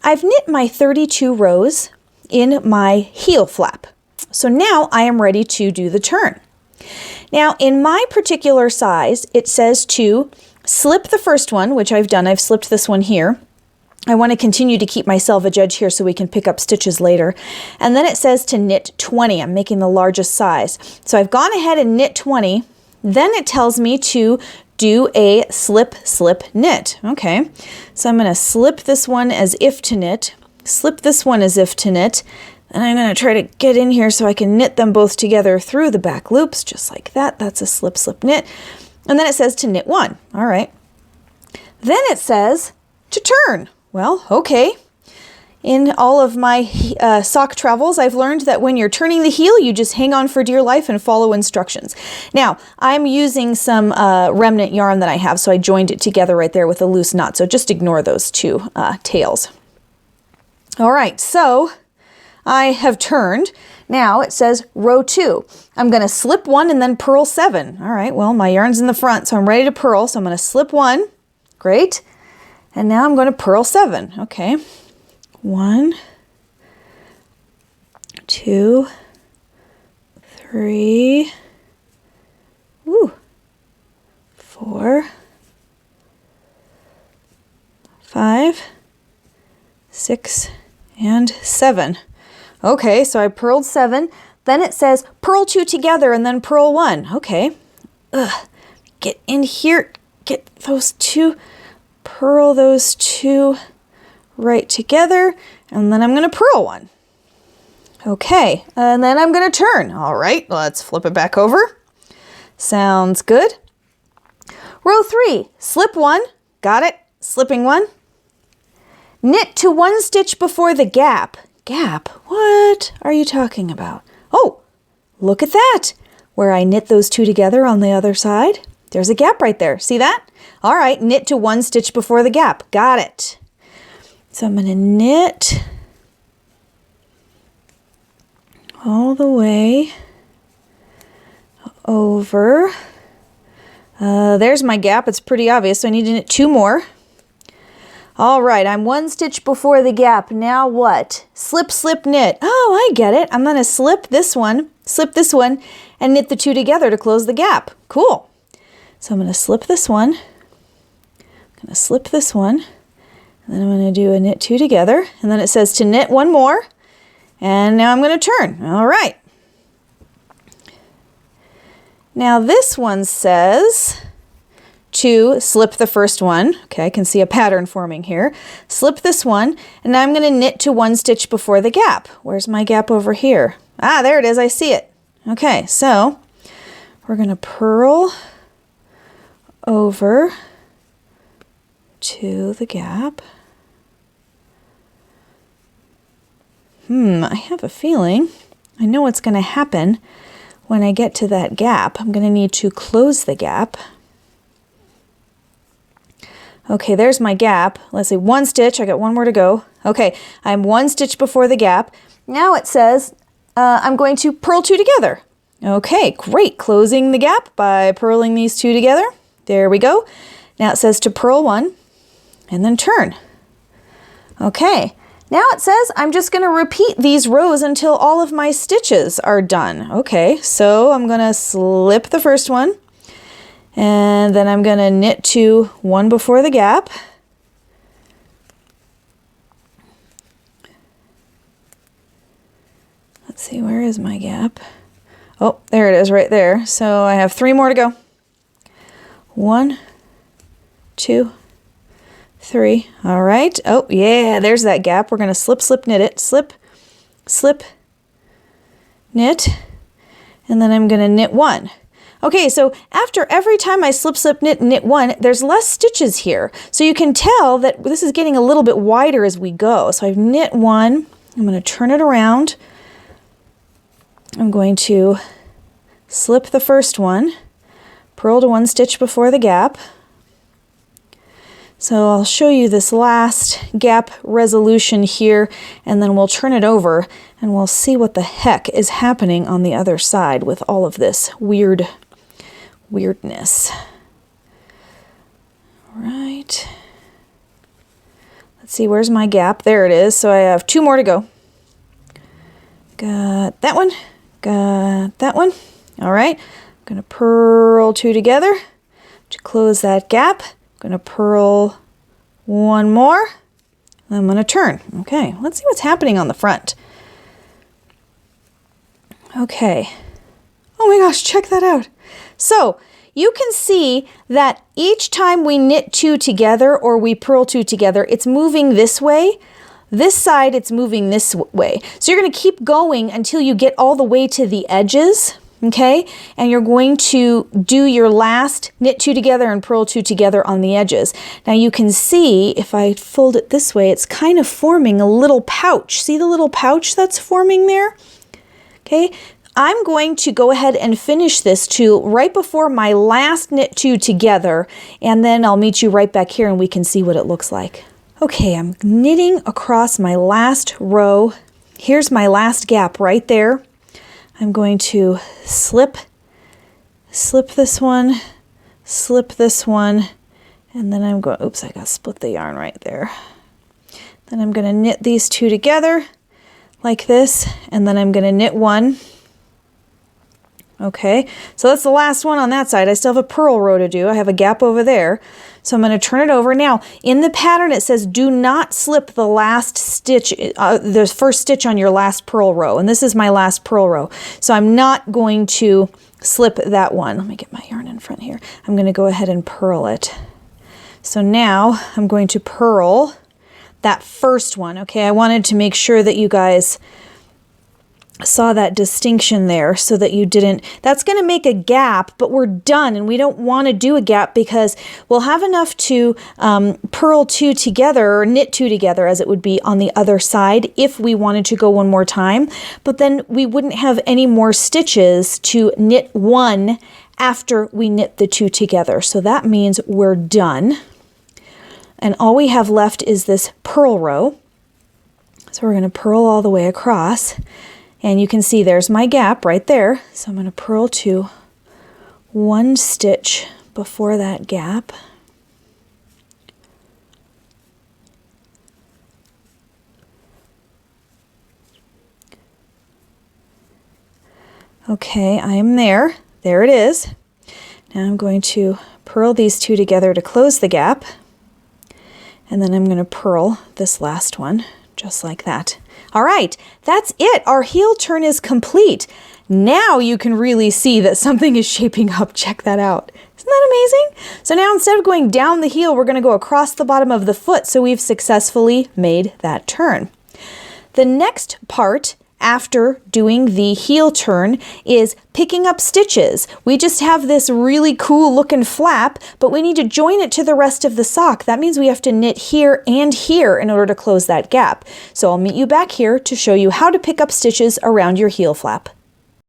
I've knit my 32 rows in my heel flap. So now I am ready to do the turn. Now in my particular size, it says to slip the first one, which I've done. I've slipped this one here. I want to continue to keep my selvage edge here so we can pick up stitches later. And then it says to knit 20. I'm making the largest size. So I've gone ahead and knit 20. Then it tells me to do a slip, slip, knit. Okay, so I'm going to slip this one as if to knit, slip this one as if to knit, and I'm going to try to get in here so I can knit them both together through the back loops, just like that. That's a slip, slip, knit. And then it says to knit 1. All right. Then it says to turn. Well, okay. In all of my sock travels, I've learned that when you're turning the heel, you just hang on for dear life and follow instructions. Now, I'm using some remnant yarn that I have, so I joined it together right there with a loose knot. So just ignore those two tails. All right, so I have turned. Now it says row 2. I'm going to slip 1 and then purl 7. All right, well, my yarn's in the front, so I'm ready to purl. So I'm going to slip 1. Great. And now I'm going to purl 7. Okay. 1, 2, 3, 4, 5, 6, and 7. Okay, so I purled 7. Then it says purl 2 together and then purl 1. Okay. Get in here. Get those two. Purl those two right together, and then I'm going to purl 1. Okay, and then I'm going to turn. All right, let's flip it back over. Sounds good. Row 3, slip 1. Got it. Slipping 1. Knit to 1 stitch before the gap. Gap? What are you talking about? Oh, look at that. Where I knit those two together on the other side. There's a gap right there. See that? All right, knit to 1 stitch before the gap. Got it. So I'm going to knit all the way over. There's my gap. It's pretty obvious, so I need to knit 2 more. All right, I'm 1 stitch before the gap. Now what? Slip, slip, knit. Oh, I get it. I'm going to slip this one, and knit the 2 together to close the gap. Cool. So I'm going to slip this one. I'm going to slip this one. And then I'm going to do a knit 2 together. And then it says to knit 1 more. And now I'm going to turn. All right. Now this one says to slip the first one. Okay, I can see a pattern forming here. Slip this one. And now I'm going to knit to 1 stitch before the gap. Where's my gap over here? Ah, there it is. I see it. Okay, so we're going to purl over to the gap. I have a feeling I know what's going to happen when I get to that gap. I'm going to need to close the gap. Okay, there's my gap. Let's see, 1 stitch. I got 1 more to go. Okay, I'm 1 stitch before the gap. Now it says I'm going to purl 2 together. Okay, great. Closing the gap by purling these 2 together. There we go. Now it says to purl 1 and then turn. Okay. Now it says I'm just going to repeat these rows until all of my stitches are done. Okay, so I'm going to slip the first one, and then I'm going to knit to 1 before the gap. Let's see, where is my gap? Oh, there it is right there. So I have 3 more to go. 1, 2, 3. All right. Oh, yeah, there's that gap. We're going to slip, slip, knit it. Slip, slip, knit. And then I'm going to knit 1. Okay, so after every time I slip, slip, knit, knit 1, there's less stitches here. So you can tell that this is getting a little bit wider as we go. So I've knit 1. I'm going to turn it around. I'm going to slip the first one, purl to 1 stitch before the gap. So I'll show you this last gap resolution here, and then we'll turn it over and we'll see what the heck is happening on the other side with all of this weirdness. All right. Let's see, where's my gap? There it is. So I have 2 more to go. Got that one. Got that one. All right. I'm going to purl 2 together to close that gap. I'm going to purl 1 more. I'm going to turn. Okay, let's see what's happening on the front. Okay. Oh my gosh, check that out. So you can see that each time we knit 2 together or we purl 2 together, it's moving this way. This side, it's moving this way. So you're going to keep going until you get all the way to the edges, okay? And you're going to do your last knit 2 together and purl 2 together on the edges. Now you can see, if I fold it this way, it's kind of forming a little pouch. See the little pouch that's forming there? Okay, I'm going to go ahead and finish this too right before my last knit 2 together, and then I'll meet you right back here and we can see what it looks like. Okay, I'm knitting across my last row. Here's my last gap right there. I'm going to slip this one, slip this one, and then I'm going, oops, I got to split the yarn right there. Then I'm going to knit these 2 together like this, and then I'm going to knit 1. Okay, so that's the last one on that side. I still have a purl row to do. I have a gap over there. So I'm going to turn it over. Now, in the pattern, it says do not slip the last stitch, the first stitch on your last purl row. And this is my last purl row. So I'm not going to slip that one. Let me get my yarn in front here. I'm going to go ahead and purl it. So now I'm going to purl that first one. Okay, I wanted to make sure that you guys saw that distinction there so that you didn't, that's going to make a gap, but we're done and we don't want to do a gap because we'll have enough to purl 2 together or knit 2 together as it would be on the other side if we wanted to go one more time, but then we wouldn't have any more stitches to knit 1 after we knit the 2 together. So that means we're done. And all we have left is this purl row. So we're going to purl all the way across. And you can see there's my gap right there. So I'm going to purl 2, 1 stitch before that gap. Okay, I am there. There it is. Now I'm going to purl these 2 together to close the gap. And then I'm going to purl this last one just like that. All right, that's it. Our heel turn is complete. Now you can really see that something is shaping up. Check that out. Isn't that amazing? So now instead of going down the heel, we're going to go across the bottom of the foot. So we've successfully made that turn. The next part after doing the heel turn is picking up stitches. We just have this really cool looking flap, but we need to join it to the rest of the sock. That means we have to knit here and here in order to close that gap. So I'll meet you back here to show you how to pick up stitches around your heel flap.